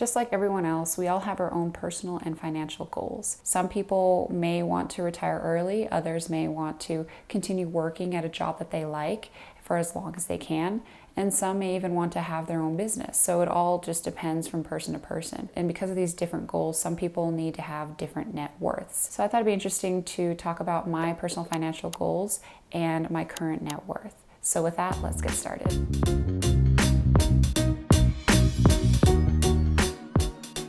Just like everyone else, we all have our own personal and financial goals. Some people may want to retire early, others may want to continue working at a job that they like for as long as they can, and some may even want to have their own business. So it all just depends from person to person. And because of these different goals, some people need to have different net worths. So I thought it'd be interesting to talk about my personal financial goals and my current net worth. So with that, let's get started.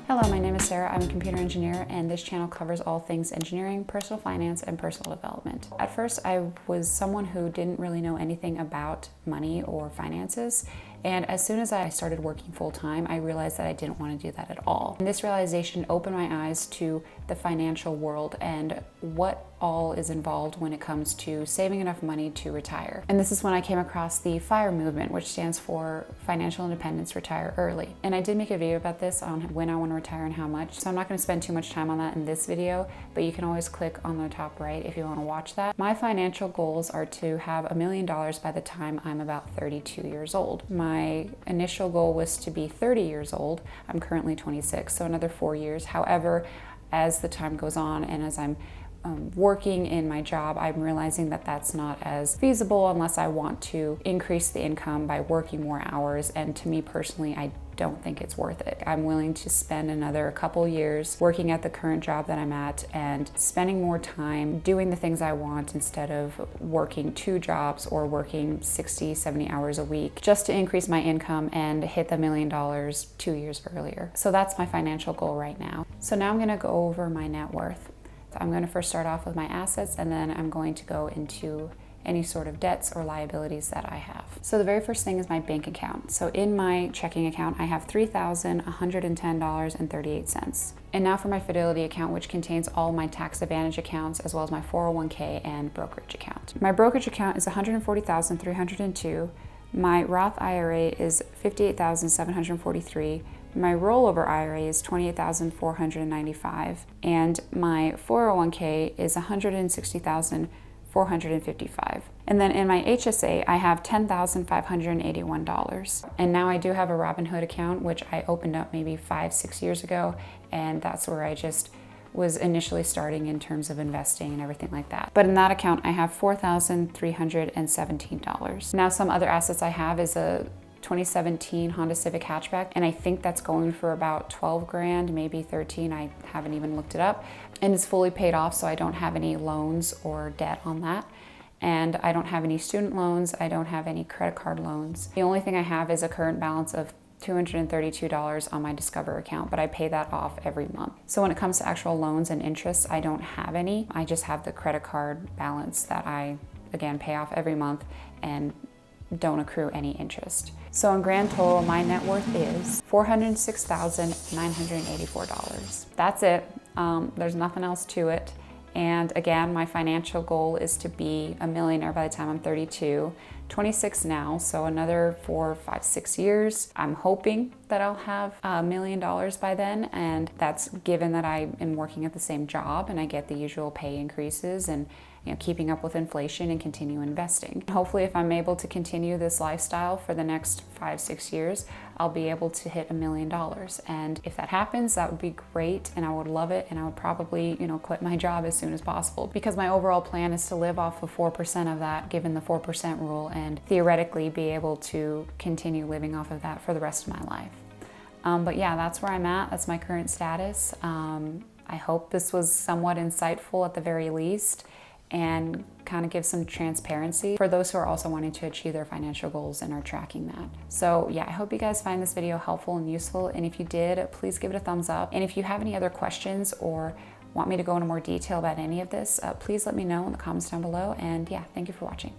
Hello, my name is Sarah. I'm a computer engineer, and this channel covers all things engineering, personal finance, and personal development. At first, I was someone who didn't really know anything about money or finances, and as soon as I started working full-time, I realized that I didn't want to do that at all. And this realization opened my eyes to the financial world and what all is involved when it comes to saving enough money to retire. And this is when I came across the FIRE movement, which stands for Financial Independence Retire Early. And I did make a video about this on when I want to retire and how much, so I'm not going to spend too much time on that in this video, but you can always click on the top right if you want to watch that. My financial goals are to have $1 million by the time I'm about 32 years old. My initial goal was to be 30 years old. I'm currently 26, so another 4 years. However, as the time goes on and as I'm working in my job, I'm realizing that that's not as feasible unless I want to increase the income by working more hours. And to me personally, I don't think it's worth it. I'm willing to spend another couple years working at the current job that I'm at and spending more time doing the things I want instead of working 2 jobs or working 60, 70 hours a week just to increase my income and hit the $1 million 2 years earlier. So that's my financial goal right now. So now I'm going to go over my net worth. I'm going to first start off with my assets, and then I'm going to go into any sort of debts or liabilities that I have. So the very first thing is my bank account. So in my checking account, I have $3,110.38. And now for my Fidelity account, which contains all my tax advantage accounts, as well as my 401k and brokerage account. My brokerage account is $140,302. My Roth IRA is $58,743. My rollover IRA is $28,495, and my 401k is $160,455. And then in my HSA, I have $10,581. And now I do have a Robinhood account, which I opened up maybe 5-6 years ago, and that's where I just was initially starting in terms of investing and everything like that. But in that account, I have $4,317. Now some other assets I have is a 2017 Honda Civic hatchback, and I think that's going for about 12 grand, maybe 13. I haven't even looked it up. And it's fully paid off, so I don't have any loans or debt on that. And I don't have any student loans. I don't have any credit card loans. The only thing I have is a current balance of $232 on my Discover account, but I pay that off every month. So when it comes to actual loans and interests, I don't have any. I just have the credit card balance that I, again, pay off every month and don't accrue any interest. So in grand total, my net worth is $406,984. That's it. There's nothing else to it. And again, my financial goal is to be a millionaire by the time I'm 32, 26 now, so another 4, 5, 6 years. I'm hoping that I'll have $1 million by then, and that's given that I am working at the same job and I get the usual pay increases and keeping up with inflation and continue investing. Hopefully, if I'm able to continue this lifestyle for the next 5-6 years, I'll be able to hit $1 million. And if that happens, that would be great, and I would love it, and I would probably, quit my job as soon as possible, because my overall plan is to live off of 4% of that, given the 4% rule, and theoretically be able to continue living off of that for the rest of my life. But yeah, that's where I'm at. That's my current status. I hope this was somewhat insightful at the very least, and kind of give some transparency for those who are also wanting to achieve their financial goals and are tracking that. So yeah, I hope you guys find this video helpful and useful, and if you did, please give it a thumbs up. And if you have any other questions or want me to go into more detail about any of this, please let me know in the comments down below. And yeah, thank you for watching.